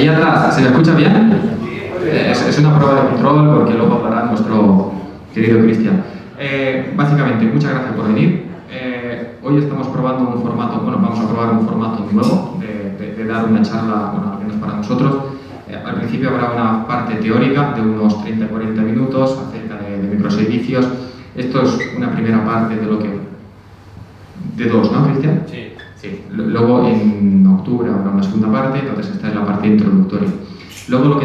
Ahí atrás, ¿se me escucha bien? Es una prueba de control porque luego hablará nuestro querido Cristian. Básicamente, muchas gracias por venir. Hoy estamos probando un formato, bueno, vamos a probar un formato nuevo de dar una charla, bueno, al menos para nosotros. Al principio habrá una parte teórica de unos 30-40 minutos acerca de microservicios. Esto es una primera parte de lo que... de dos, ¿no, Cristian? Sí. Sí. Luego en octubre habrá una segunda parte, entonces esta es la parte introductoria. Luego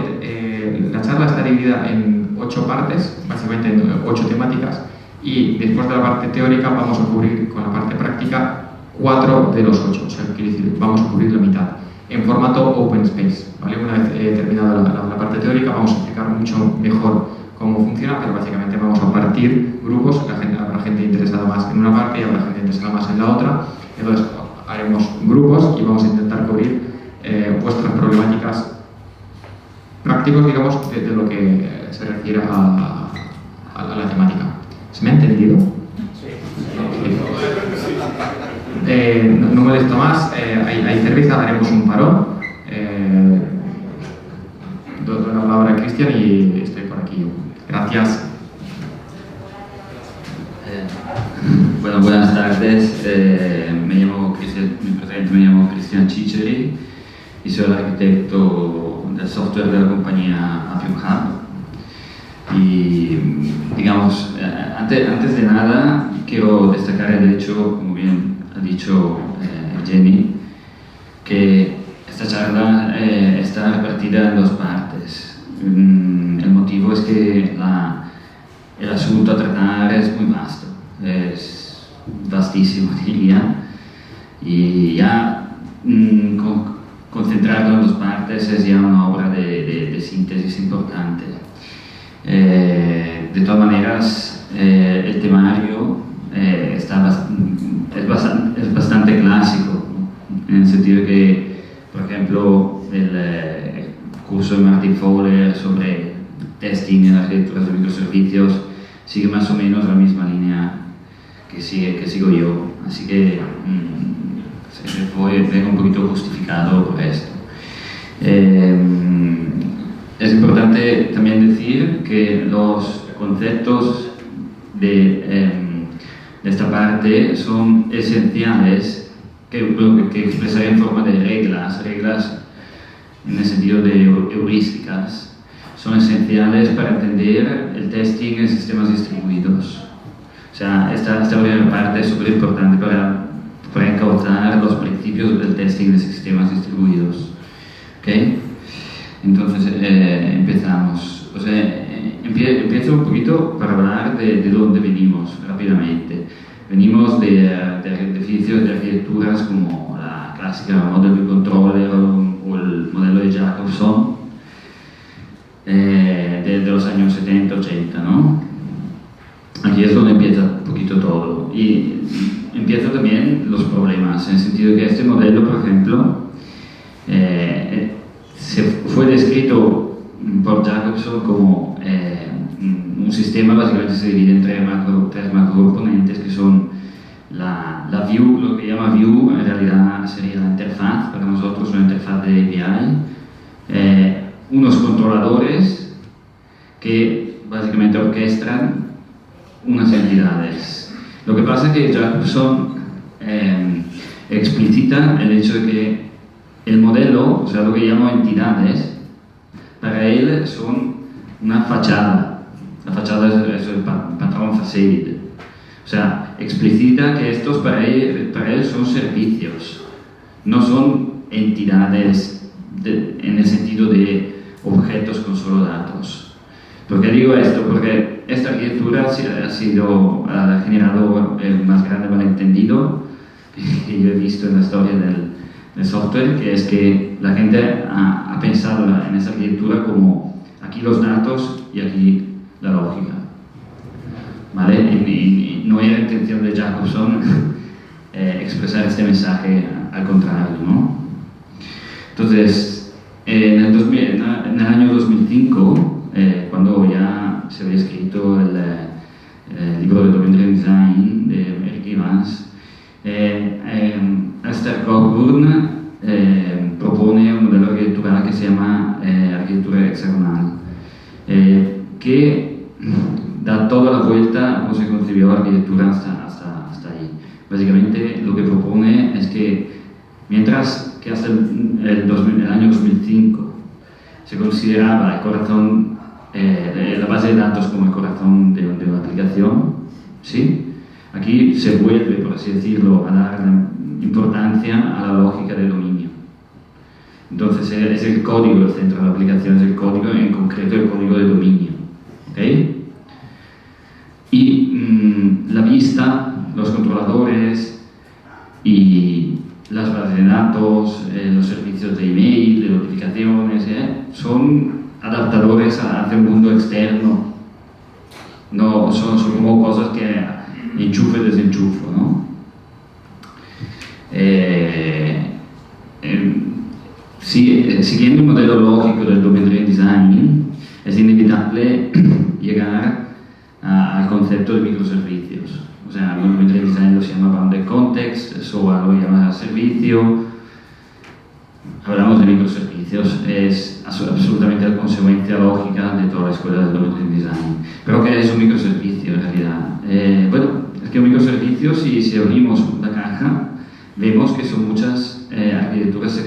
la charla está dividida en 8 partes, básicamente en 8 temáticas, y después de la parte teórica vamos a cubrir con la parte práctica 4 de los 8, o sea, quiere decir, vamos a cubrir la mitad, en formato open space, ¿vale? Una vez terminada la parte teórica vamos a explicar mucho mejor cómo funciona, pero básicamente vamos a partir grupos, habrá gente interesada más en una parte y habrá gente interesada más en la otra, entonces haremos grupos y vamos a intentar cubrir vuestras problemáticas prácticos, digamos, de lo que se refiere a la temática. ¿Se me ha entendido? Sí. No molesto más, hay cerveza, haremos un parón. Doy la palabra a Cristian y estoy por aquí. Gracias. Bueno, buenas tardes. Me llamo Cristian Ciceri y soy el arquitecto del software de la compañía Appium Hub. Y digamos, antes de nada quiero destacar el hecho, como bien ha dicho Jenny, que esta charla está repartida en 2 partes. El motivo es que el asunto a tratar es muy vasto, es vastísimo, diría, y ya concentrarlo en 2 partes es ya una obra de síntesis importante. De todas maneras, el temario es bastante clásico, ¿no? En el sentido que, por ejemplo, el curso de Martin Fowler sobre testing en arquitecturas de microservicios sigue más o menos la misma línea que sigo yo, así que vengo un poquito justificado por esto. Es importante también decir que los conceptos de esta parte son esenciales, que expresaré en forma de reglas en el sentido de heurísticas, son esenciales para entender el testing en sistemas distribuidos. O sea, esta primera parte es súper importante para encauzar los principios del testing de sistemas distribuidos. ¿Okay? Entonces, empezamos. O sea, empiezo un poquito para hablar de dónde venimos rápidamente. Venimos de definiciones de arquitecturas como la clásica Model View Controller o el modelo de Jacobson de los años 70-80, ¿no? Aquí es donde empieza un poquito todo. Y empiezan también los problemas, en el sentido que este modelo, por ejemplo, fue descrito por Jacobson como un sistema, básicamente se divide en 3 macrocomponentes que son la view, lo que llama view, en realidad sería la interfaz, para nosotros una interfaz de API, unos controladores que básicamente orquestan unas entidades. Lo que pasa es que Jacobson explicita el hecho de que el modelo, o sea, lo que llamo entidades, para él son una fachada. La fachada es el patrón facade. O sea, explicita que estos para él son servicios, no son entidades en el sentido de objetos con solo datos. ¿Por qué digo esto? Porque esta arquitectura ha generado el más grande malentendido que yo he visto en la historia del software, que es que la gente ha pensado en esa arquitectura como aquí los datos y aquí la lógica, ¿vale? Y no era intención de Jacobson expresar este mensaje, al contrario, ¿no? Entonces, en el año 2005, cuando ya se había escrito el libro de Domain Design de Eric Evans, Esther Cockburn propone un modelo arquitectural que se llama arquitectura hexagonal, que da toda la vuelta a cómo se concibió la arquitectura hasta ahí. Básicamente lo que propone es que mientras que hasta el año 2005 se consideraba el corazón, la base de datos como el corazón de una aplicación, ¿sí? Aquí se vuelve, por así decirlo, a dar importancia a la lógica de dominio. Entonces es el código el centro de la aplicación, es el código, en concreto el código de dominio. ¿Okay? Y la vista, los controladores y las bases de datos, los servicios de email, de notificaciones, son adaptadores hacia un mundo externo. No son como cosas que enchufe y desenchufo, ¿no? Siguiendo el modelo lógico del Domain Design, es inevitable llegar al concepto de microservicios. O sea, el Domain Design lo llama Bounded Context, SOA lo llama servicio. Hablamos de microservicios, es absolutamente la consecuencia lógica de toda la escuela del Domain Design. Pero ¿qué es un microservicio en realidad? Bueno, es que un microservicio, si abrimos la caja, vemos que son muchas arquitecturas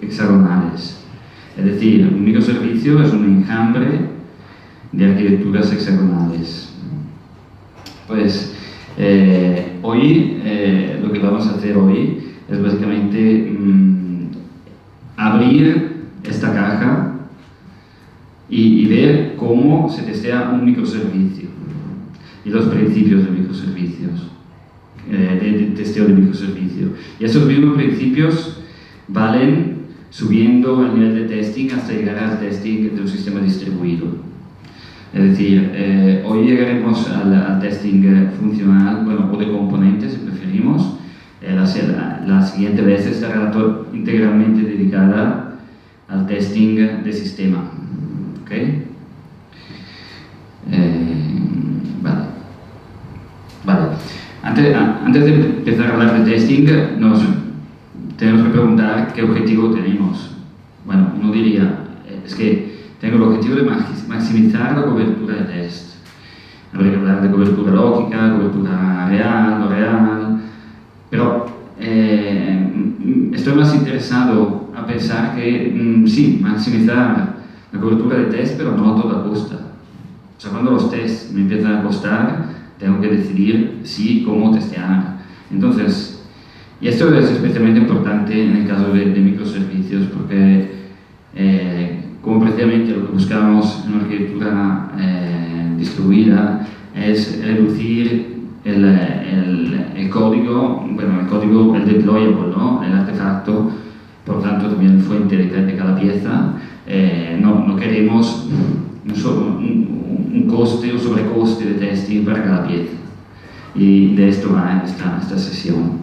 hexagonales. Es decir, un microservicio es un enjambre de arquitecturas hexagonales. Pues hoy, lo que vamos a hacer hoy es básicamente abrir esta caja y ver cómo se testea un microservicio y los principios de microservicios. De testeo de microservicio. Y esos mismos principios valen subiendo el nivel de testing hasta llegar al testing de un sistema distribuido. Es decir, hoy llegaremos al testing funcional, bueno, o de componentes, si preferimos. La siguiente vez estará integralmente dedicada al testing de sistema. ¿Okay? Vale. Antes de empezar a hablar de testing, nos tenemos que preguntar qué objetivo tenemos. Bueno, uno diría, es que tengo el objetivo de maximizar la cobertura de test. Habría que hablar de cobertura lógica, cobertura real, no real, pero estoy más interesado a pensar que sí, maximizar la cobertura de test, pero no a toda costa. O sea, cuando los tests me empiezan a costar, tengo que decidir si, cómo testear. Entonces, y esto es especialmente importante en el caso de microservicios, porque como precisamente lo que buscamos en una arquitectura distribuida es reducir el código, el deployable, ¿no? El artefacto, por tanto también la fuente de cada pieza. No queremos un coste o sobrecoste de testing para cada pieza. Y de esto va esta sesión.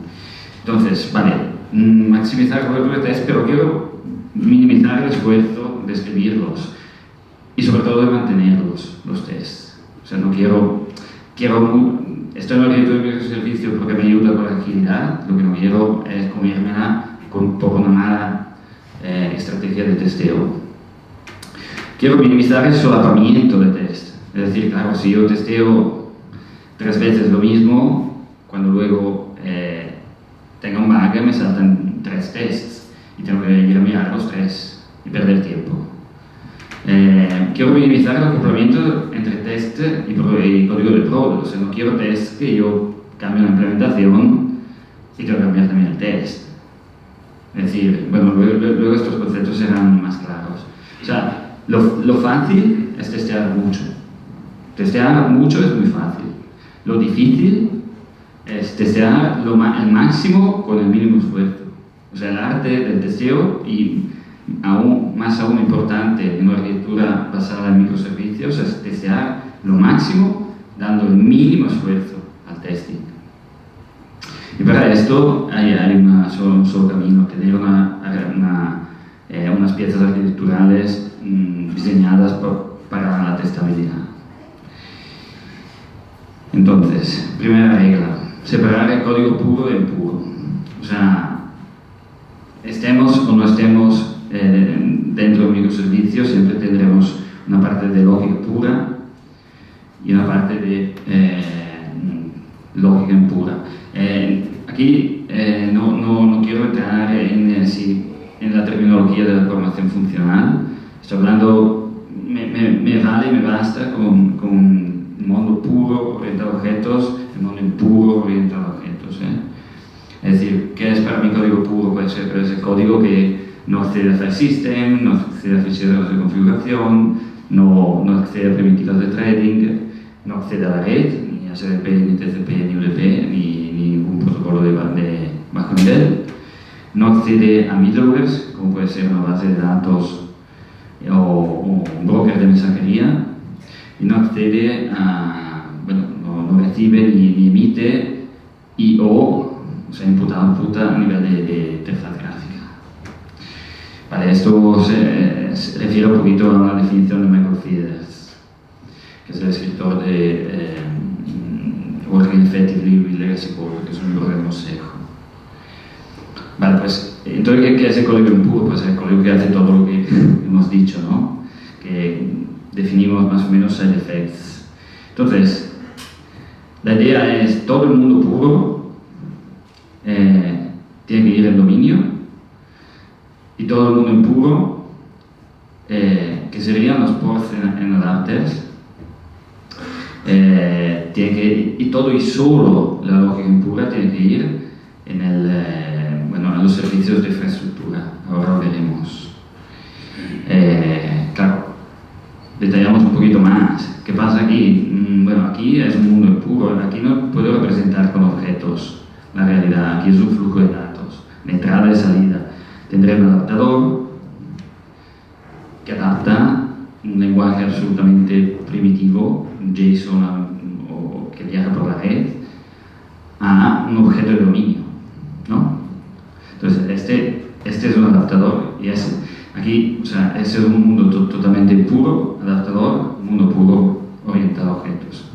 Entonces, vale, maximizar la cobertura de test, pero quiero minimizar el esfuerzo de escribirlos y sobre todo de mantenerlos, los tests. O sea, no quiero estoy en la arquitectura de microservicio porque me ayuda con la agilidad, lo que no quiero es comérmela por una mala estrategia de testeo. Quiero minimizar el solapamiento de test. Es decir, claro, si yo testeo 3 veces lo mismo, cuando luego tenga un bug me saltan 3 tests y tengo que ir a mirar los 3 y perder tiempo. Quiero minimizar el acoplamiento entre test y código de prod. O sea, no quiero test que yo cambie una implementación y tengo que cambiar también el test. Es decir, bueno, luego estos conceptos serán más claros. O sea, lo fácil es testear mucho. Testear mucho es muy fácil. Lo difícil es testear el máximo con el mínimo esfuerzo. O sea, el arte del testeo y más aún importante en una arquitectura basada en microservicios es testear lo máximo dando el mínimo esfuerzo al testing. Y para esto hay un solo camino, tener unas piezas arquitecturales diseñadas para la testabilidad. Entonces, primera regla, separar el código puro de impuro. O sea, estemos o no estemos dentro de microservicios siempre tendremos una parte de lógica pura y una parte de lógica impura. Aquí no quiero entrar en la terminología de la programación funcional. Estoy hablando, me vale y me basta con un modo puro orientado a objetos y un modo impuro orientado a objetos. Es decir, ¿qué es para mí código puro? Puede ser código que no accede a file system, no accede a ficheros de configuración, no accede a primitivas de threading, no accede a la red, ni SDP, ni TCP, ni UDP, ni ningún protocolo de bajo nivel. No accede a middlewares, como puede ser una base de datos o un broker de mensajería. Y no accede a, no recibe ni emite I/O, o sea, input-output a nivel de interfaz gráfica. Vale, esto se refiere un poquito a una definición de Michael Fieders, que es el escritor de Working Effectively with Legacy Code, que es un libro de consejo. Vale, pues, entonces, ¿qué es el código impuro? Pues el código que hace todo lo que hemos dicho, ¿no? Que definimos más o menos side effects. Entonces, la idea es todo el mundo puro tiene que ir en dominio, y todo el mundo impuro, que serían los ports en adapters, tiene que, y todo y solo la lógica impura tiene que ir en los servicios de infraestructura. Ahora lo veremos. Claro, detallamos un poquito más. ¿Qué pasa aquí? Aquí es un mundo impuro. Aquí no puedo representar con objetos la realidad. Aquí es un flujo de datos, de entrada y salida. Tendré un adaptador que adapta un lenguaje absolutamente primitivo, JSON o que viaja por la red, a un objeto de dominio, ¿no? Entonces, este es un adaptador y aquí, o sea, ese es un mundo totalmente puro, adaptador, un mundo puro orientado a objetos.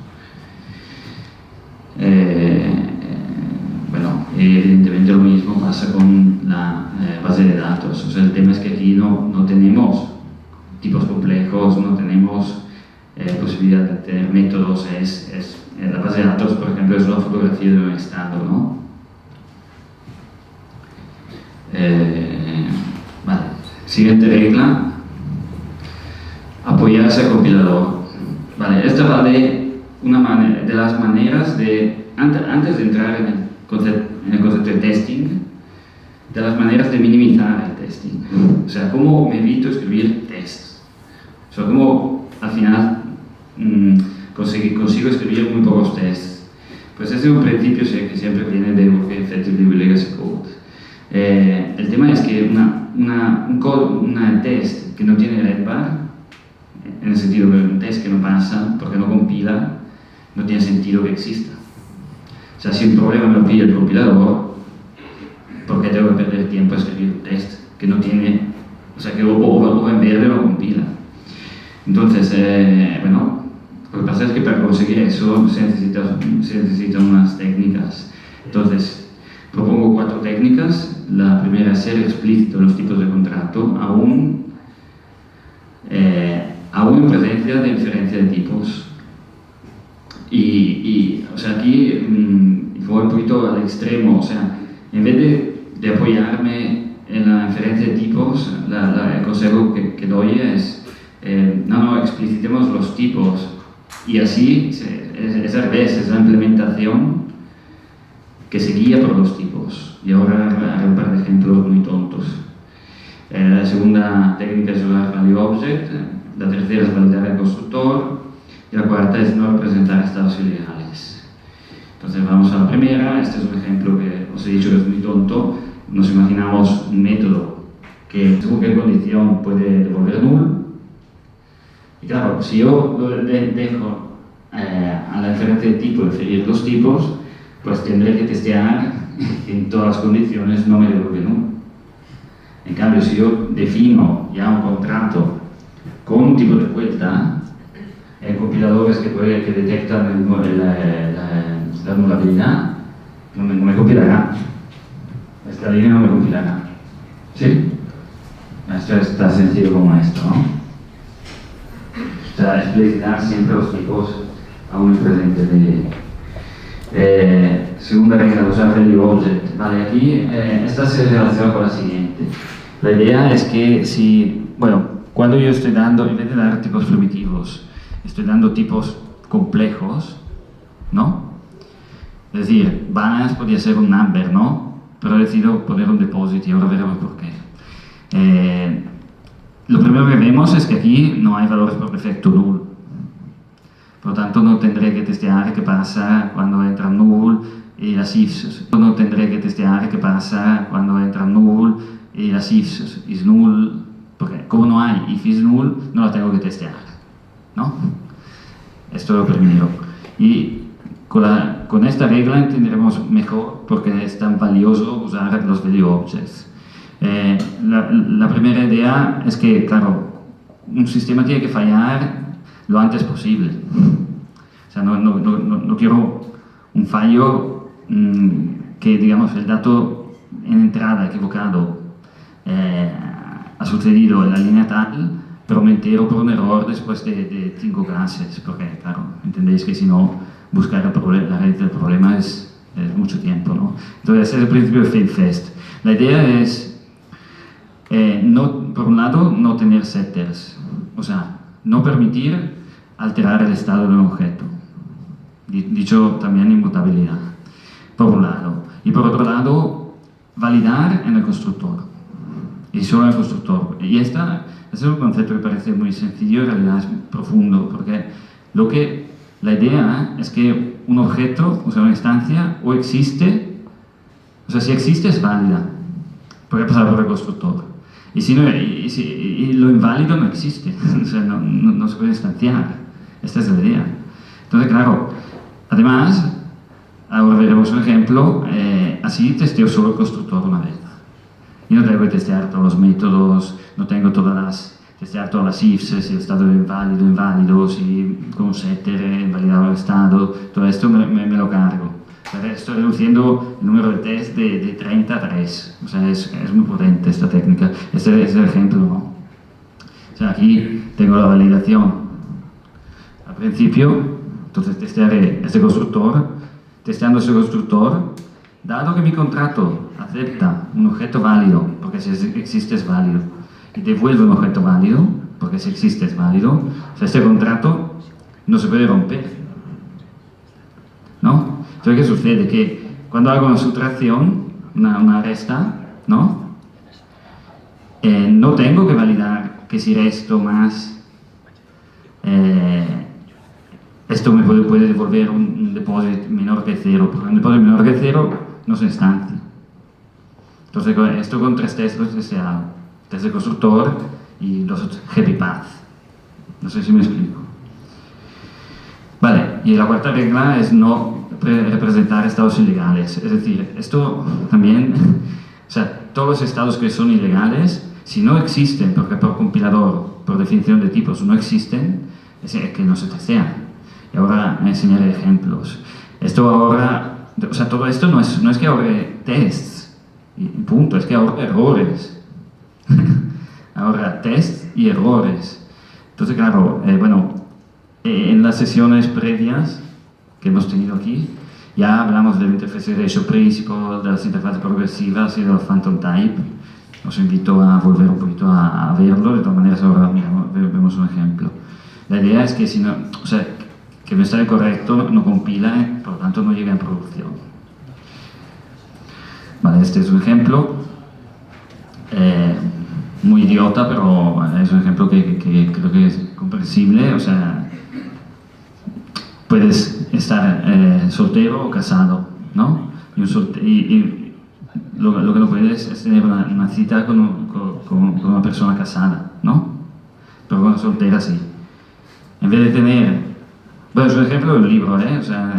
Evidentemente lo mismo pasa con la base de datos. O sea, el tema es que aquí no tenemos tipos complejos, no tenemos posibilidad de tener métodos. La base de datos, por ejemplo, es una fotografía de un estado, ¿no? Vale. Siguiente regla: apoyarse al compilador. Vale, esta va de las maneras de, antes de entrar en el concepto de testing, de las maneras de minimizar el testing. O sea, cómo me evito escribir tests. O sea, cómo al final consigo escribir muy pocos tests. Pues ese es un principio que siempre viene de Working Effectively with Legacy Code. El tema es que un test que no tiene red bar, en el sentido de un test que no pasa porque no compila, no tiene sentido que exista. O sea, si un problema me lo pide el compilador, ¿por qué tengo que perder tiempo a escribir un test que no tiene, o sea, que o en verde no compila? Entonces, lo que pasa es que para conseguir eso se necesitan unas técnicas. Entonces, propongo 4 técnicas. La primera es ser explícito en los tipos de contrato, aún en presencia de inferencia de tipos. O sea, aquí voy un poquito al extremo. O sea, en vez de apoyarme en la inferencia de tipos, el consejo que doy es explicitemos los tipos, y así es al revés, es la implementación que se guía por los tipos. Y ahora haré un par de ejemplos muy tontos. La segunda técnica es usar value object, la tercera es validar el constructor, y la cuarta es no representar estados ilegales. Entonces vamos a la primera. Este es un ejemplo que os he dicho que es muy tonto. Nos imaginamos un método que según qué condición puede devolver null. Y claro, si yo dejo a la inferencia de tipo inferir los tipos, pues tendré que testear que en todas las condiciones no me devuelve null. En cambio, si yo defino ya un contrato con un tipo de vuelta, hay compiladores que detectan la nulabilidad, no me compilará. Esta línea no me compilará. ¿Sí? esto es tan sencillo como esto, ¿no? O sea, explicitar siempre los tipos aún en presente de segunda regla, usar value object. Vale, aquí esta se relaciona con la siguiente. La idea es que si, bueno, cuando yo estoy dando, en vez de dar tipos primitivos, estoy dando tipos complejos, ¿no? Es decir, bananas podría ser un number, ¿no? Pero he decidido poner un deposit y ahora veremos por qué. Lo primero que vemos es que aquí no hay valores por defecto null. Por lo tanto, no tendré que testear qué pasa cuando entra null y las ifs. No tendré que testear qué pasa cuando entra null y las ifs is null. Porque como no hay if is null, no la tengo que testear, ¿no? Esto es lo primero. Y con esta regla entenderemos mejor por qué es tan valioso usar los value objects. La primera idea es que, claro, un sistema tiene que fallar lo antes posible. O sea, no quiero un fallo que, digamos, el dato en entrada equivocado ha sucedido en la línea tal, pero me entero por un error después de 5 clases, porque, claro, entendéis que si no, buscar la raíz del problema es mucho tiempo, ¿no? Entonces, ese es el principio de fail-fast. La idea es, por un lado, no tener setters, o sea, no permitir alterar el estado de un objeto, dicho también inmutabilidad, por un lado. Y por otro lado, validar en el constructor, y solo en el constructor. Y este es un concepto que parece muy sencillo, en realidad es profundo, porque la idea es que un objeto, o sea, una instancia, o existe, o sea, si existe es válida, porque ha pasado por el constructor. Y si no, y lo inválido no existe, o sea, no se puede instanciar. Esta es la idea. Entonces, claro, además, ahora veremos un ejemplo, así testeo solo el constructor una vez. Y no tengo que testear todos los métodos, no tengo testear todas las ifs, si el estado es inválido, si con un setter invalidado el estado, todo esto me lo cargo. Estoy reduciendo el número de test de 30 a 3, o sea, es muy potente esta técnica. Este es el ejemplo, ¿no? O sea, aquí tengo la validación. Al principio, entonces testearé este constructor. Testeando ese constructor, dado que mi contrato acepta un objeto válido, porque si existe es válido, y devuelve un objeto válido, porque si existe es válido, o sea, este contrato no se puede romper, ¿no? Entonces, ¿qué sucede? Que cuando hago una sustracción, una resta, ¿no? No tengo que validar que si resto más, esto me puede devolver un depósito menor que 0, porque un depósito menor que 0 no se instancia. Entonces, esto con 3 tests los he deseado. Test de constructor y los happy path. No sé si me explico. Vale, y la cuarta regla es no representar estados ilegales. Es decir, esto también, o sea, todos los estados que son ilegales, si no existen, porque por compilador, por definición de tipos, no existen, es que no se testean. Y ahora enseñaré ejemplos. Esto ahora, o sea, todo esto no es que ahorre tests, y punto, es que ahorre errores. Ahora tests y errores. Entonces, claro, bueno, en las sesiones previas que hemos tenido aquí, ya hablamos del Interface Ratio Principle, de las interfaces progresivas y del Phantom Type. Os invito a volver un poquito a verlo, de todas maneras ahora vemos un ejemplo. La idea es que si no, o sea, que no está incorrecto, no compila, por lo tanto no llega en producción. Vale, este es un ejemplo. Muy idiota, pero es un ejemplo que creo que es comprensible. O sea, puedes estar soltero o casado, ¿no? Y lo que no puedes es tener una cita con una persona casada, ¿no? Pero con una soltera sí. En vez de tener... Bueno, es un ejemplo del libro, ¿eh? O sea,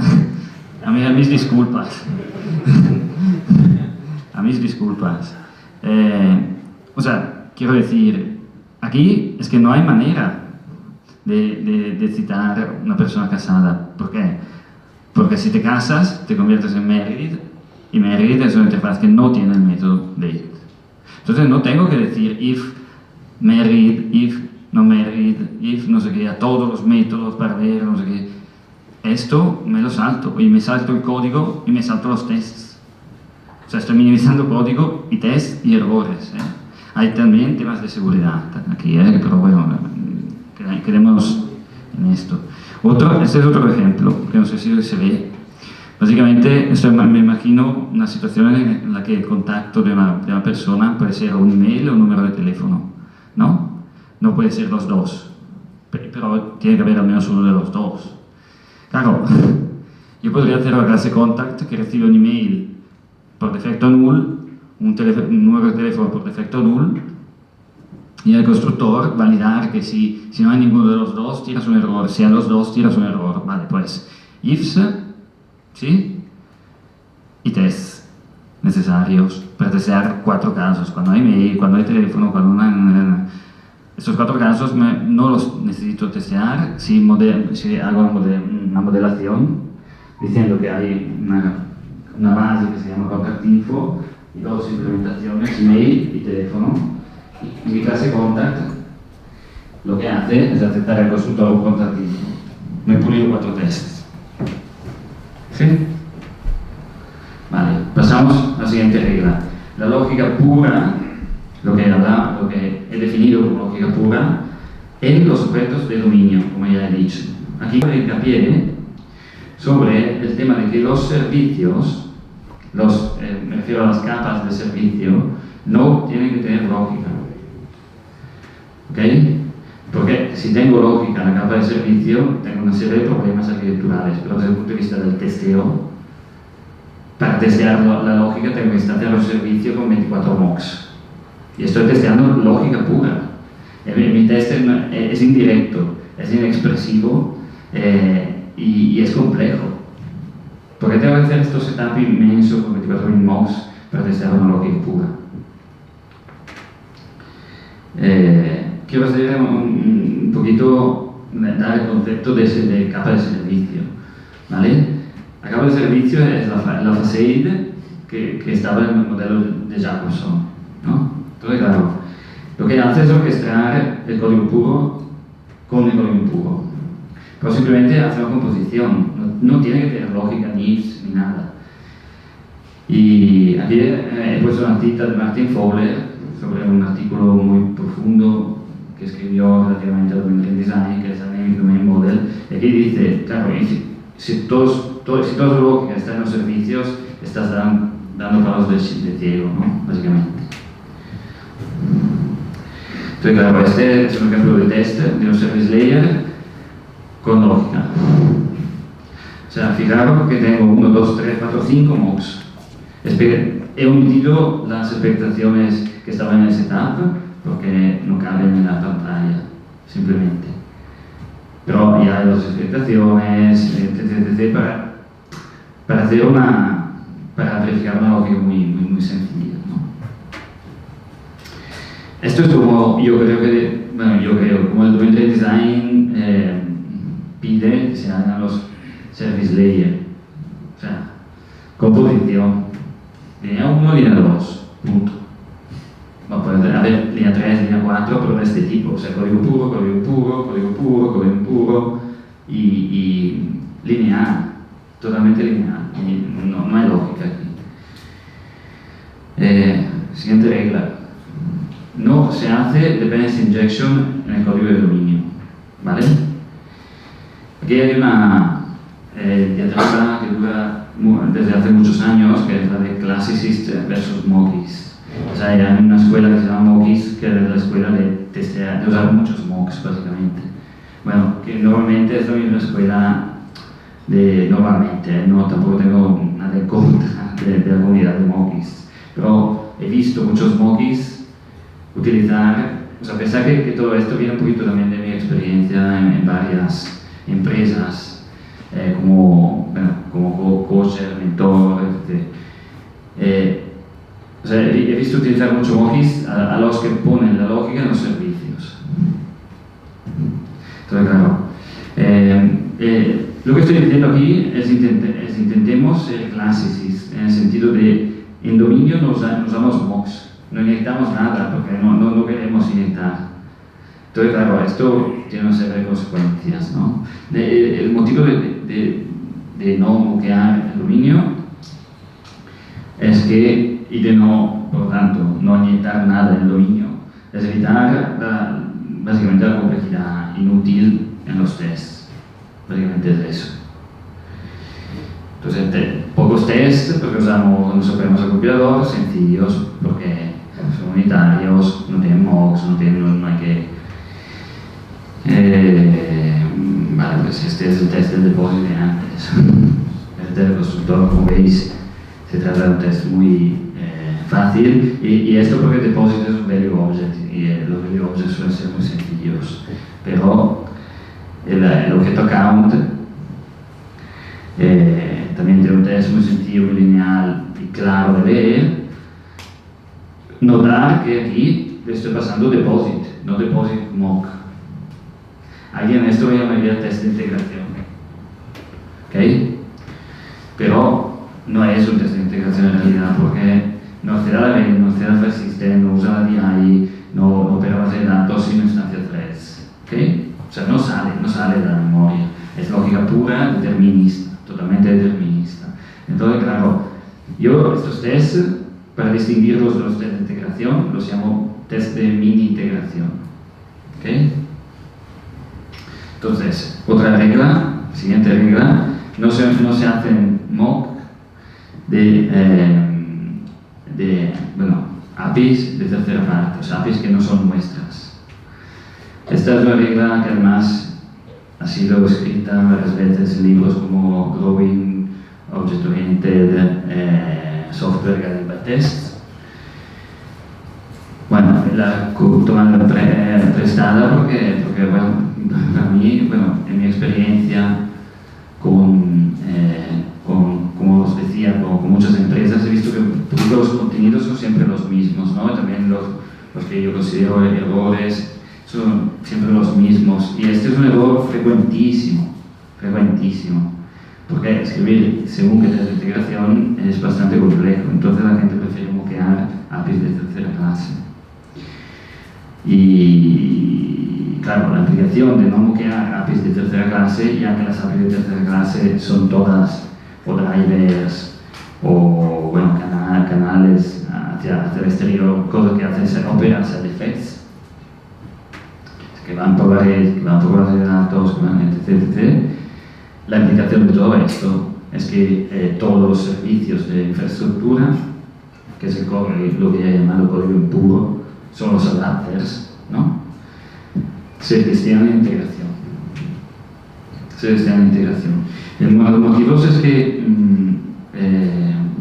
a mis disculpas. A mis disculpas. O sea, quiero decir, aquí es que no hay manera de citar una persona casada. ¿Por qué? Porque si te casas, te conviertes en married, y married es una interfaz que no tiene el método date. Entonces no tengo que decir if married, if, no married, if, no sé qué, a todos los métodos para ver, no sé qué. Esto me lo salto y me salto el código y me salto los tests. O sea, estoy minimizando código y test y errores. Hay también temas de seguridad aquí, pero bueno, quedemos en esto. Este es otro ejemplo, que no sé si se ve. Básicamente, me imagino una situación en la que el contacto de una persona puede ser un email o un número de teléfono, ¿no? No puede ser los dos, pero tiene que haber al menos uno de los dos. Claro, yo podría hacer la clase contact que recibe un email por defecto null, un número de teléfono por defecto null, y el constructor validar que si no hay ninguno de los dos, tiras un error, si hay los dos, tiras un error. Vale, pues, ifs, ¿sí? Y tests necesarios para testear 4 casos, cuando hay mail, cuando hay teléfono, estos 4 casos no los necesito testear si hago una modelación diciendo que hay una base que se llama contact info y 2 implementaciones, mail y teléfono. Y mi clase contact lo que hace es aceptar el constructor contact info. Me he pulido 4 tests. ¿Sí? Vale, pasamos a la siguiente regla. La lógica pura, lo que he definido como lógica pura, en los objetos de dominio, como ya he dicho. Aquí hago hincapié sobre el tema de que los servicios, me refiero a las capas de servicio, no tienen que tener lógica. ¿Ok? Porque si tengo lógica en la capa de servicio, tengo una serie de problemas arquitecturales, pero desde el punto de vista del testeo, para testear la lógica tengo que instanciar un servicio con 24 mocks. Y estoy testeando lógica pura. Mi test es indirecto, es inexpresivo y es complejo. ¿Por qué tengo que hacer estos setup inmensos con 24.000 mocks para testear una lógica pura? Quiero hacer un poquito, dar el concepto de capa de servicio, ¿vale? La capa de servicio es la facade que estaba en el modelo de Jacobson, ¿no? Entonces, claro, lo que hace es orquestar el código puro con el código impuro, pero simplemente hace una composición, no tiene que tener lógica ni ifs ni nada. Y aquí he puesto una cita de Martin Fowler sobre un artículo muy profundo que escribió relativamente al Domain Design, que es el Dynamic Domain Model, y aquí dice, claro, si toda la lógica está en los servicios, estás dando palos de ciego, ¿no? Básicamente. Entonces, claro, este es un ejemplo de test de un service layer con lógica. O sea, fijaros que tengo 1, 2, 3, 4, 5 mocks. He omitido las expectaciones que estaban en el setup porque no caben en la pantalla, simplemente. Pero ya hay las expectaciones, etc. para hacer para verificar una lógica muy sencilla, ¿no? Esto es como como el Domain Design pide que se hagan los service layer. O sea, composición, línea 1, línea 2, punto. Va a poder haber línea 3, línea 4, pero de este tipo, o sea, código puro y lineal, totalmente lineal, no hay lógica aquí. Siguiente regla. No se hace dependency injection en el código de dominio, ¿vale? Aquí hay una diatriba que dura desde hace muchos años, que es la de classicist versus mockist. O sea, hay una escuela que se llama mockist, que es la escuela de usar muchos mocks, básicamente. Bueno, que normalmente es la misma escuela no, tampoco tengo nada en contra de la comunidad de mockist, pero he visto muchos mockist utilizar, o sea, pensar que todo esto viene un poquito también de mi experiencia en varias empresas, como coacher, mentor, etc. O sea, he visto utilizar mucho mockist a los que ponen la lógica en los servicios. Entonces, claro, lo que estoy diciendo aquí es intentemos ser classicist, en el sentido de en dominio no usamos mocks, no inyectamos nada porque no queremos inyectar. Entonces, claro, esto tiene una serie de consecuencias, ¿no? El motivo de no moquear aluminio es que, y de no, por lo tanto, no inyectar nada en aluminio, es evitar básicamente la complejidad inútil en los tests. Básicamente es eso. Entonces, pocos tests, porque nos operamos el compilador, sencillos, porque son unitarios, no tienen mocks, no hay que... vale, pues este es el test del depósito de antes. El del constructor, como veis, se trata de un test muy fácil, y esto porque el depósito es un value object, y los value objects suelen ser muy sencillos, pero el objeto count también tiene un test muy sencillo, muy lineal y claro de leer. Notar que aquí le estoy pasando deposit, no deposit mock. Alguien esto lo llamaría test de integración, ¿ok? Pero no es un test de integración en realidad, porque no hace la red, no hace la file system, no usa la DI, no opera base de datos sino instancia threads, ¿ok? O sea, no sale de la memoria, es lógica pura, determinista, totalmente determinista. Entonces, claro, yo estos tests, para distinguirlos de los test de integración, los llamo test de mini integración, ¿ok? Entonces, otra regla, siguiente regla, no se hacen mock de APIs de tercera parte, o sea, APIs que no son nuestras. Esta es una regla que además ha sido escrita varias veces en libros como Growing Object Oriented Software Guided Tests. Bueno, la tomando prestada porque bueno, para mí, bueno, en mi experiencia como os decía, con muchas empresas, he visto que los contenidos son siempre los mismos, ¿no? También los que yo considero errores son siempre los mismos, y este es un error frecuentísimo, porque escribir según qué test de integración es bastante complejo, entonces la gente prefiere moquear APIs de tercera clase. Y claro, la implicación de no moquear APIs de tercera clase, ya que las APIs de tercera clase son todas o drivers o bueno, canales hacia el exterior, cosas que hacen operan side effects, que van por la red, que van por base de datos, que van etc. La implicación de todo esto es que todos los servicios de infraestructura, que se corre lo que he llamado código impuro, son los adapters, ¿no? Se gestionan en integración. Los motivos es que,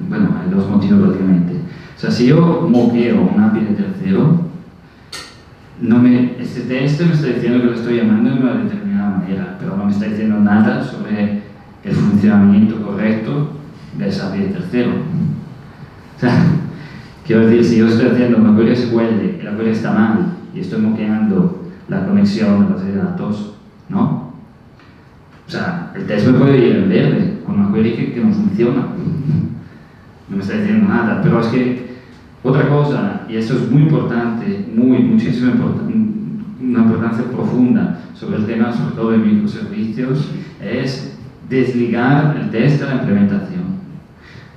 bueno, hay dos motivos básicamente. O sea, si yo moqueo un API de tercero, este test me está diciendo que lo estoy llamando de una determinada manera, pero no me está diciendo nada sobre el funcionamiento correcto de esa API de tercero. O sea, quiero decir, si yo estoy haciendo una query SQL y la query está mal y estoy moqueando la conexión de la base de datos, ¿no? O sea, el test me puede ir en verde con una query que no funciona. No me está diciendo nada, pero es que otra cosa, y esto es muy importante, muchísimo importante, una importancia profunda sobre el tema, sobre todo de microservicios, es desligar el test de la implementación.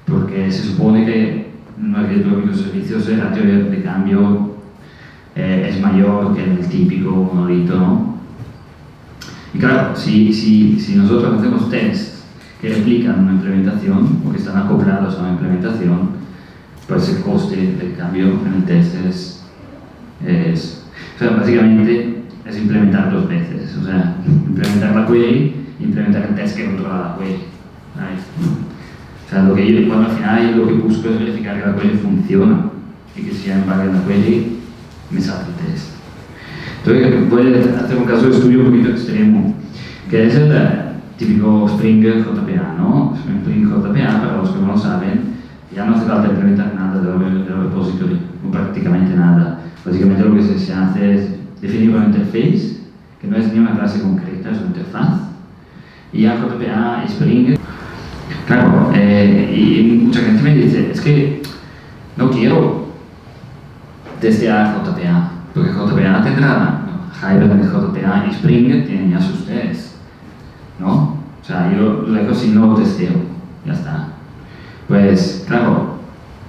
Porque se supone que en una red de microservicios el ratio de cambio es mayor que el típico monolito, ¿no? Y claro, si nosotros hacemos tests que replican una implementación o que están acoplados a una implementación, pues el coste del cambio en el test o sea, básicamente es implementar dos veces, o sea, implementar la query y implementar el test que controla la query. ¿Sabes? O sea, cuando al final lo que busco es verificar que la query funciona y que si hay un bug en la query, me salta el test. Entonces, voy a hacer un caso de estudio un poquito extremo, que es el típico Spring JPA, ¿no? Spring JPA, para los que no lo saben, ya no hace falta implementar nada del repository, o prácticamente nada. Básicamente lo que se hace es definir una interface, que no es ni una clase concreta, es una interfaz, y ya JPA y Spring. Claro, y mucha gente me dice, es que no quiero testear JPA, porque JPA tendrá, Hyper de JPA y Spring tienen ya sus tests, ¿no? O sea, yo lo dejo si no lo testeo, ya está. Pues, claro,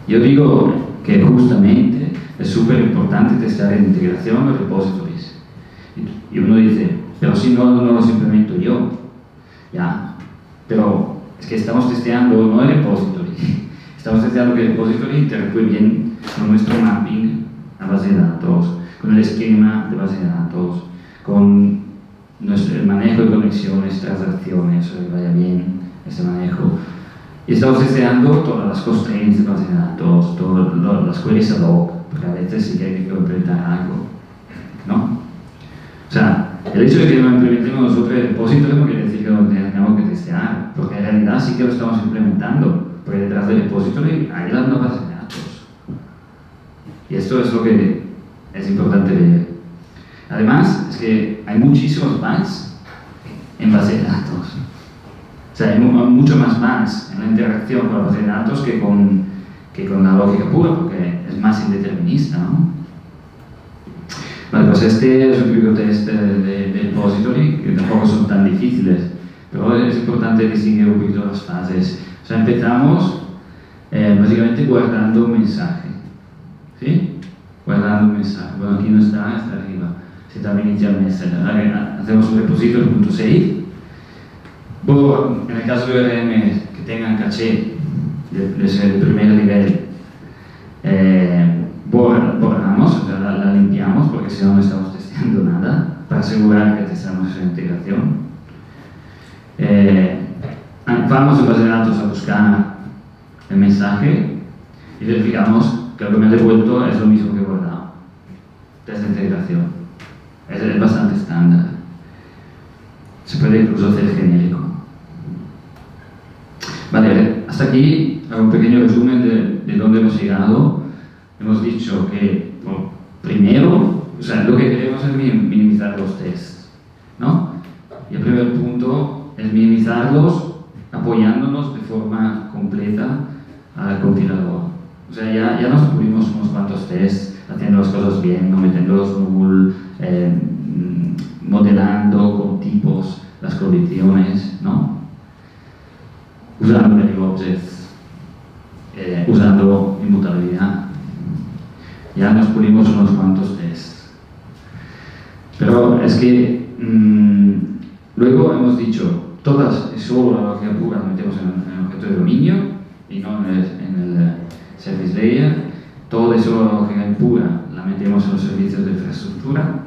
yo digo que justamente es súper importante testear en integración los repositories. Y uno dice, pero si no los implemento yo, ya, pero es que estamos testeando no el repository, estamos testeando que el repository interactúe bien con nuestro mapping a base de datos, con el esquema de base de datos, con el manejo de conexiones, transacciones, que vaya bien ese manejo. Y estamos testeando todas las constraints de base de datos, todas las queries ad hoc, porque a veces sí que hay que implementar algo, ¿no? O sea, el hecho de que no implementemos nosotros el repository no quiere decir que lo tengamos que testear, porque en realidad sí que lo estamos implementando, porque detrás del repository hay las nuevas bases de datos. Y esto es lo que es importante ver. Además, es que hay muchísimos bugs en base de datos. O sea, hay mucho más bugs en la interacción con la base de datos que con la lógica pura, porque es más indeterminista, ¿no? Vale, pues este es un típico test de repository, que tampoco son tan difíciles, pero es importante distinguir un poquito las fases. O sea, empezamos básicamente guardando un mensaje, ¿sí? Guardando un mensaje. Bueno, aquí no está, está arriba. Se también inicia el mensaje. Hacemos un repository.save. En el caso de ORM que tengan caché, desde el primer nivel, borramos, o sea, la limpiamos, porque si no, no estamos testeando nada, para asegurar que testamos esa integración. Vamos en base de datos a buscar el mensaje y verificamos que lo que me ha devuelto es lo mismo que he guardado. Test de integración. Es bastante estándar. Se puede incluso hacer genérico. Vale, hasta aquí hago un pequeño resumen de dónde hemos llegado. Hemos dicho que, bueno, primero, o sea, lo que queremos es minimizar los tests, ¿no? Y el primer punto es minimizarlos apoyándonos de forma completa al compilador. O sea, ya nos cubrimos unos cuantos tests, haciendo las cosas bien, no metiéndolos null, modelando con tipos las condiciones, ¿no? Usando value objects, usando inmutabilidad. Ya nos pulimos unos cuantos tests. Pero es que luego hemos dicho, todas y solo la lógica pura la metemos en el objeto de dominio y no en el service layer. Todo y solo la lógica pura la metemos en los servicios de infraestructura.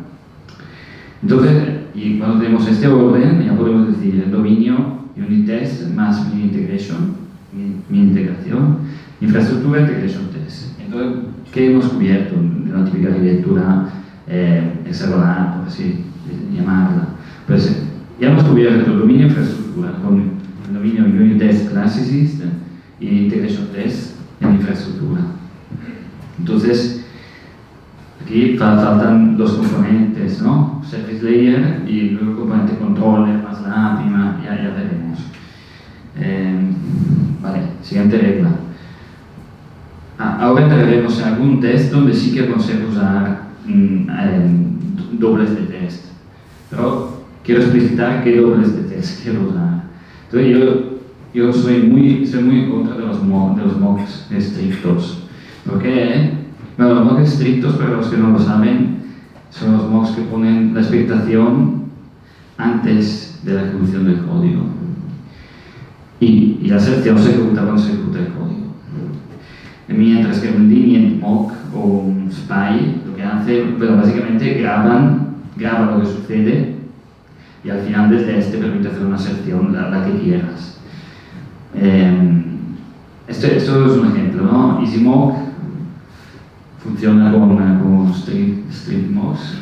Entonces, y cuando tenemos este orden, ya podemos decir el dominio, unit test más min integración, infraestructura, integration test. Entonces, ¿qué hemos cubierto de la típica arquitectura hexagonal, por así llamarla? Pues ya hemos cubierto el dominio infraestructura con el dominio unit test classicist y integration test en infraestructura. Entonces, aquí faltan dos componentes, ¿no? Service layer y luego el componente controller más la API, ya veremos. Vale, siguiente regla. Ahora entraremos en algún test donde sí que aconsejo usar dobles de test. Pero quiero explicitar qué dobles de test quiero usar. Entonces yo soy muy en contra de los mocks estrictos. ¿Por qué? Bueno, los mocks estrictos, para los que no lo saben, son los mocks que ponen la expectación antes de la ejecución del código. Y la excepción se ejecuta cuando se ejecuta el código. Mientras que un lenient mock o un spy lo que hace, bueno, básicamente graba lo que sucede y al final del test te permite hacer una aserción, la que quieras. Esto es un ejemplo, ¿no? EasyMock funciona con strict mocks.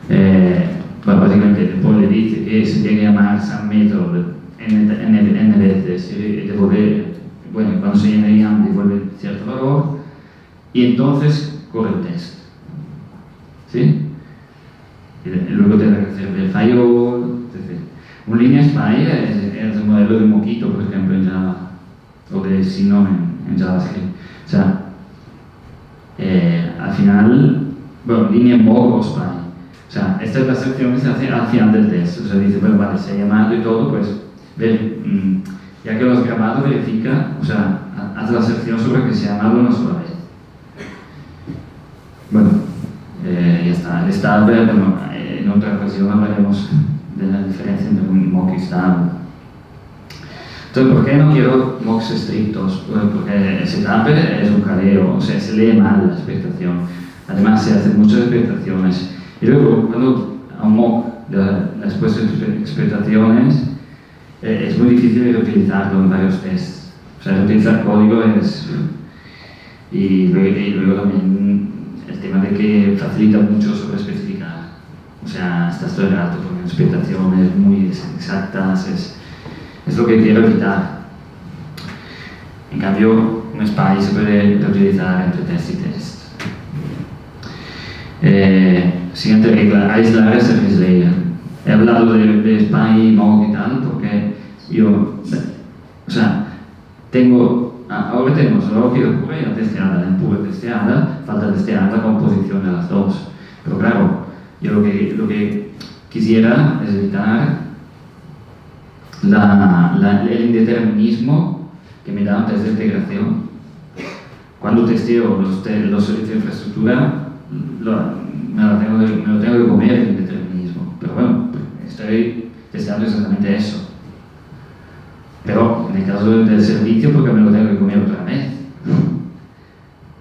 Bueno, básicamente después le dice que se tiene que llamar some method n veces y devolver, bueno, cuando se llena YAM devuelve cierto valor y entonces corre el test. ¿Sí? Y luego tendrá que hacer el firewall, etc. Un línea spy es el modelo de Mockito, por ejemplo, en Java, o de Sinom en JavaScript. O sea, al final final, bueno, línea mock o spy. O sea, esta es la sección que se hace al final del test. O sea, dice, bueno, vale, se ha llamado y todo, pues, ya que lo has grabado, verifica, o sea, haz la sección sobre que se ha llamado una sola vez. Bueno, ya está. El stub, bueno, en otra ocasión hablaremos de la diferencia entre un mock y stub. Entonces, ¿por qué no quiero mocks estrictos? Bueno, porque setup es un jaleo, o sea, se lee mal la expectación. Además, se hacen muchas expectaciones. Y luego, cuando a un mock le has puesto expectaciones, es muy difícil reutilizarlo en varios tests. O sea, reutilizar código es... Y luego también el tema de que facilita mucho sobre especificar. O sea, estás todo el rato poniendo expectaciones muy exactas, es lo que quiero evitar. En cambio, un SPY se puede reutilizar entre test y test. Siguiente regla, aislar el service layer. He hablado de SPY, mock y tal, porque yo, o sea, ahora tenemos la lógica pura y la testeada. La pura testeada, falta testear la composición de las dos. Pero claro, yo lo que quisiera es evitar el indeterminismo que me da un test de integración. Cuando testeo los servicios de infraestructura, me lo tengo que comer el indeterminismo. Pero bueno, estoy testeando exactamente eso. Pero en el caso del servicio, porque me lo tengo que comer otra vez,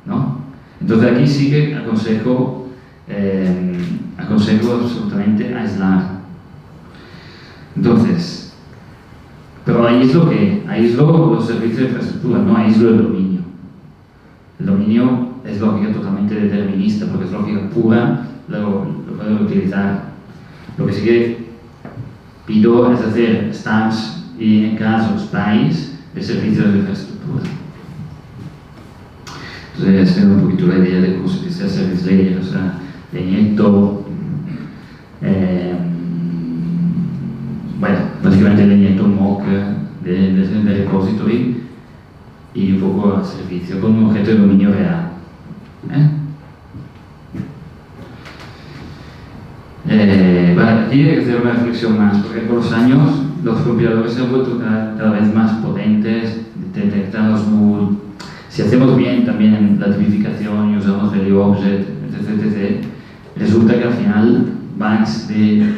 ¿no? Entonces aquí sí que aconsejo absolutamente aislar. Entonces, pero aíslo los servicios de infraestructura, no aíslo el dominio. El dominio es lógica totalmente determinista, porque es lógica pura, lo puedo utilizar. Lo que sí que pido es hacer stubs y en casos SPYs de servicios de infraestructura. Entonces tengo un poquito la idea de cómo se dice service layer, o sea, le inyecto, bueno, básicamente le inyecto un mock de repository y un poco al servicio con un objeto de dominio real. Vale, aquí hay que hacer una reflexión más, porque con los años los compiladores se han vuelto cada vez más potentes, detectan los null. Si hacemos bien también la tipificación y usamos value object, etc., resulta que al final bugs de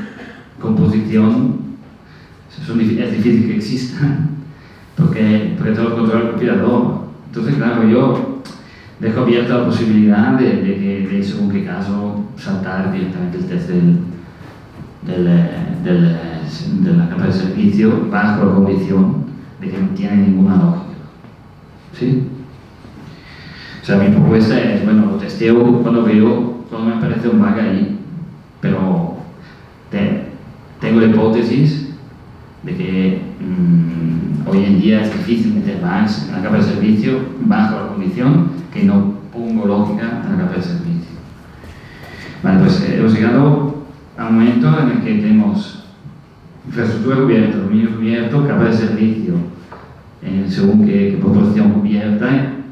composición es difícil que existan, porque todo lo controla el compilador. Entonces, claro, yo dejo abierta la posibilidad de que según qué caso saltar directamente el test de la capa de servicio bajo la condición de que no tiene ninguna lógica. ¿Sí? O sea, mi propuesta es, bueno, lo testeo cuando me aparece un bug ahí, pero tengo la hipótesis de que hoy en día es difícil meter bugs en la capa de servicio bajo la condición que no pongo lógica en la capa de servicio. Vale, pues hemos llegado a un momento en el que tenemos infraestructura cubierta, dominio cubierto, capa de servicio, según qué proporción cubierta,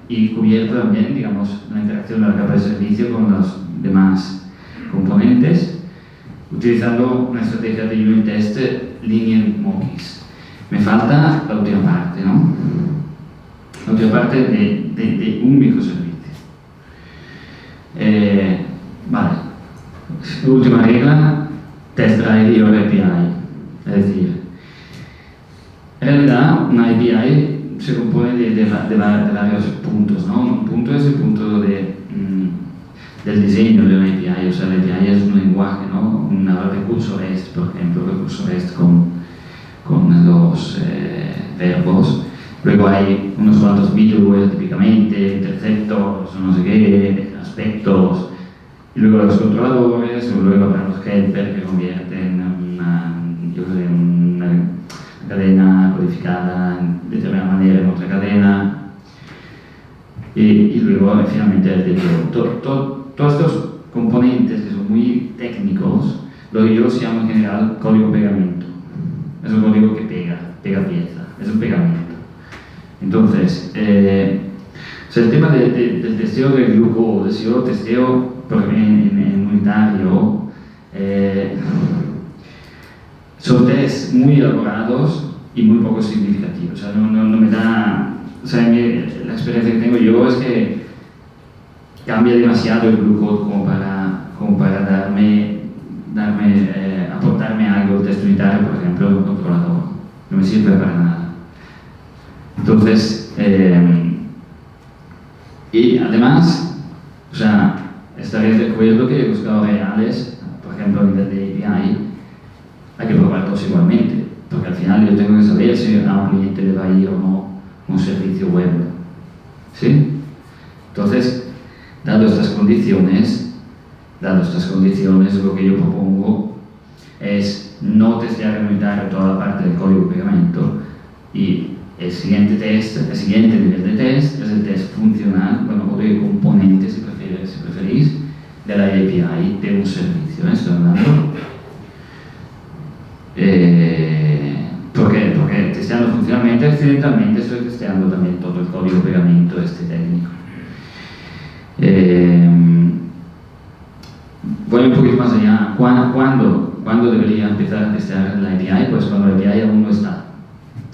y cubierta también, digamos, la interacción de la capa de servicio con los demás componentes, utilizando una estrategia de unit test linear monkeys. Me falta la última parte, ¿no? La última parte de un microservicio. Vale. Última regla, test ID o API. Es decir, en realidad una API se compone de varios puntos, ¿no? Un punto es el punto del diseño de una API, o sea, la API es un lenguaje, ¿no? Un recurso REST, por ejemplo, recurso REST con los verbos. Luego hay unos cuantos middleware, típicamente, interceptors, no sé qué, aspectos, y luego los controladores, luego habrá los helpers que convierten una cadena codificada de determinada manera en otra cadena, y luego finalmente el DDO. Todos estos componentes que son muy técnicos, lo que yo los llamo en general código pegamento. Es un código que pega pieza, es un pegamento. Entonces, O sea, el tema del testeo del grupo, si yo testeo en unitario, son tests muy elaborados y muy poco significativos. O sea, no me da... O sea, la experiencia que tengo yo es que cambia demasiado el grupo como para aportarme algo. El test unitario, por ejemplo, el controlador. No me sirve para nada. Entonces, y además, o sea, estaréis de acuerdo que los casos reales, por ejemplo, a nivel de API, hay que probarlos igualmente, porque al final yo tengo que saber si a un cliente le va a ir o no un servicio web. ¿Sí? Entonces, dadas estas condiciones, lo que yo propongo es no testear en unitario toda la parte del código de pegamento y el siguiente nivel de test es el test funcional, bueno, o de componentes si preferís, de la API de un servicio. Estoy hablando. ¿Por qué? Porque testeando funcionalmente, accidentalmente estoy testeando también todo el código de pegamento técnico. Voy un poquito más allá. ¿Cuándo debería empezar a testear la API? Pues cuando la API aún no está,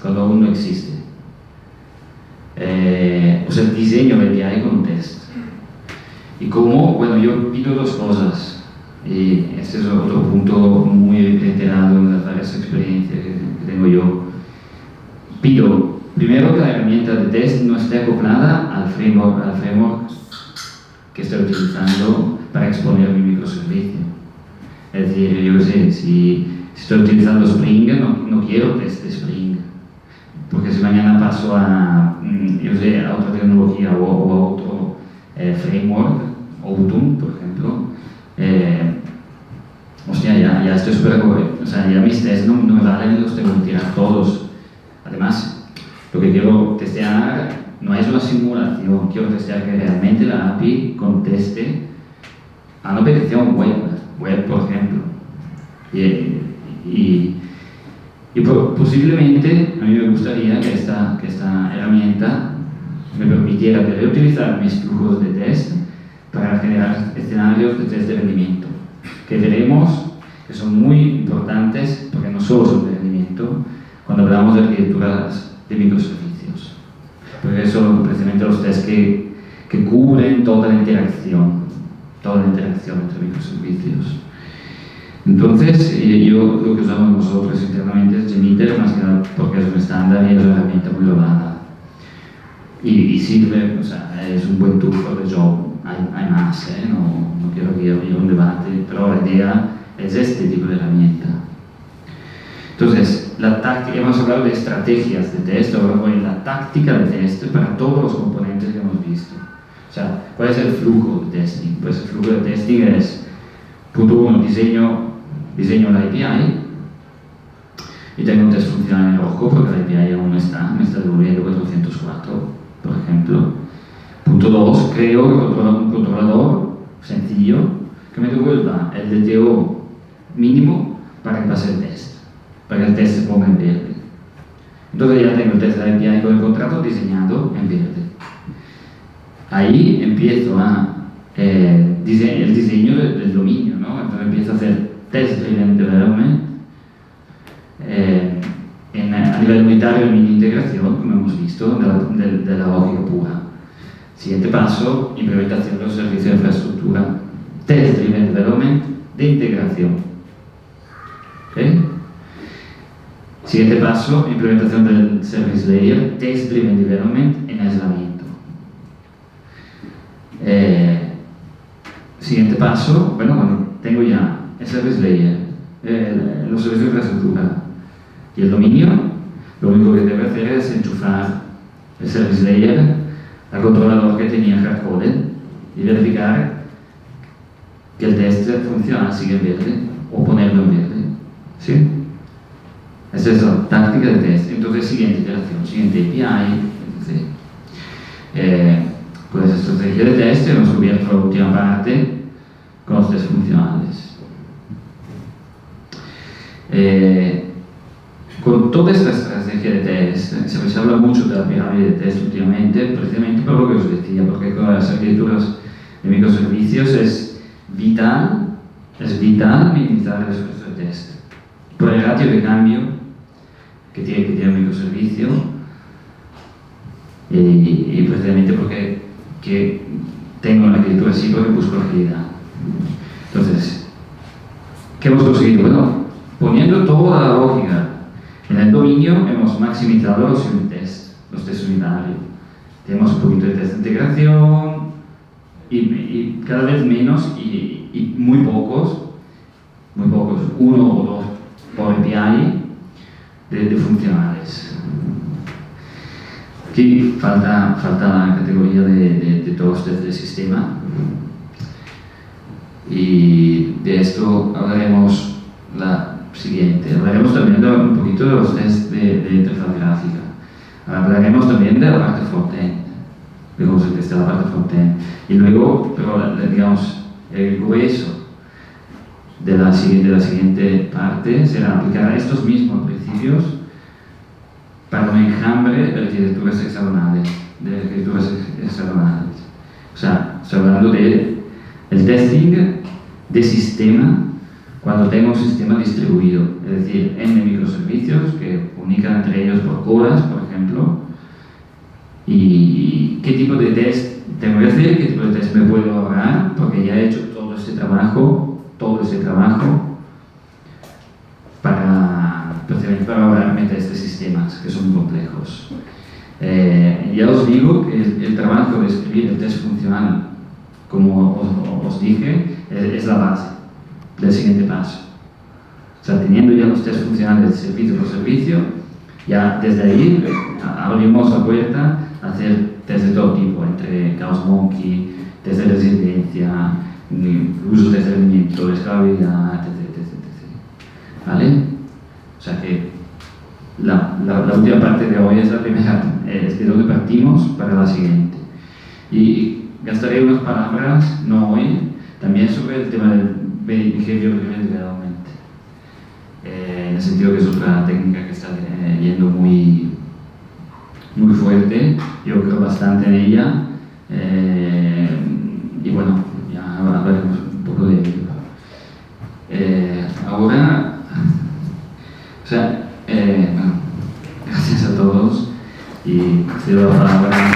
cuando aún no existe. O sea, el diseño de API con un test. Y como, bueno, yo pido dos cosas, y este es otro punto muy reiterado en las varias experiencias que tengo yo. Pido, primero, que la herramienta de test no esté acoplada al framework que estoy utilizando para exponer mi microservicio. Es decir, yo sé, si estoy utilizando Spring, no quiero test de Spring. Porque si mañana paso a otra tecnología o a otro framework, Autumn, por ejemplo, ya estoy súper correcto. O sea, ya mis tests no me valen, los tengo que tirar todos. Además, lo que quiero testear no es una simulación, quiero testear que realmente la API conteste a una petición web, por ejemplo. Y posiblemente a mí me gustaría que esta herramienta me permitiera reutilizar mis flujos de test para generar escenarios de test de rendimiento, que veremos que son muy importantes, porque no solo son de rendimiento, cuando hablamos de arquitecturas de microservicios. Porque son precisamente los tests que cubren toda la interacción entre microservicios. Entonces, lo que usamos nosotros internamente es Jmeter, más que nada porque es un estándar y es una herramienta muy lograda. Y sirve, o sea, es un buen tool for the job. Hay más, no quiero que haya un debate, pero la idea es este tipo de herramienta. Entonces, la táctica, hemos hablado de estrategias de test, ahora voy en la táctica de test para todos los componentes que hemos visto. O sea, ¿cuál es el flujo de testing? Pues el flujo de testing es, punto 1, diseño la API y tengo un test funcional en rojo porque la API aún no está, me está devolviendo 404, por ejemplo. Punto 2, creo un controlador sencillo que me devuelva el DTO mínimo para que pase el test, para que el test se ponga en verde. Entonces ya tengo el test de la API con el contrato diseñado en verde. Ahí empiezo el diseño del dominio, ¿no? Entonces empiezo a hacer test-driven development a nivel unitario en mi integración, como hemos visto, de la lógica pura. Siguiente paso, implementación de los servicios de infraestructura. Test-driven development de integración. ¿Okay? Siguiente paso, implementación del service layer. Test-driven development en aislamiento. Siguiente paso, bueno, tengo ya el service layer, los servicios de infraestructura y el dominio. Lo único que debe hacer es enchufar el service layer al controlador que tenía hardcoded y verificar que el test funcional sigue en verde o ponerlo en verde. ¿Sí? Esa es la táctica de test. Entonces, siguiente iteración, siguiente API, etc. Pues estrategia de test, hemos cubierto la última parte con los test funcionales. con toda esta estrategia de test, se habla mucho de la pirámide de test últimamente, precisamente por lo que os decía, porque con las arquitecturas de microservicios es vital minimizar el esfuerzo de test. Por el ratio de cambio que tiene un microservicio y precisamente porque tengo una arquitectura así porque busco agilidad. Entonces, ¿qué hemos conseguido? Bueno, poniendo toda la lógica en el dominio, hemos maximizado los unit tests, los tests unitarios. Tenemos un poquito de test de integración y cada vez menos y muy pocos, uno o dos por API de funcionales. Aquí falta la categoría de todos los test del sistema. Y de esto hablaremos la siguiente. Hablaremos también un poquito de los test de interfaz gráfica. Hablaremos también de la parte frontend, de cómo se testa la parte frontend. Y luego, pero digamos, el grueso de la siguiente parte será aplicar estos mismos principios para un enjambre de arquitecturas hexagonales. O sea, estoy hablando de el testing de sistema cuando tengo un sistema distribuido, es decir, n microservicios que comunican entre ellos por colas, por ejemplo, y qué tipo de test tengo que hacer, qué tipo de test me puedo ahorrar, porque ya he hecho todo ese trabajo precisamente para ahorrarme test de sistemas que son muy complejos. Ya os digo que el trabajo de escribir el test funcional, como os dije, es la base del siguiente paso. O sea, teniendo ya los test funcionales de servicio por servicio, ya desde ahí abrimos la puerta a hacer test de todo tipo, entre Chaos Monkey, test de resiliencia, uso de rendimiento, de escalabilidad, etc. ¿Vale? O sea que la última parte de hoy es la primera, es de donde partimos para la siguiente. Y gastaré unas palabras, no hoy, también sobre el tema del behavior driven development. En el sentido que es otra técnica que está yendo muy fuerte, yo creo bastante en ella. Y bueno, ya hablaremos un poco de ello. Ahora, bueno, gracias a todos y cedo la palabra.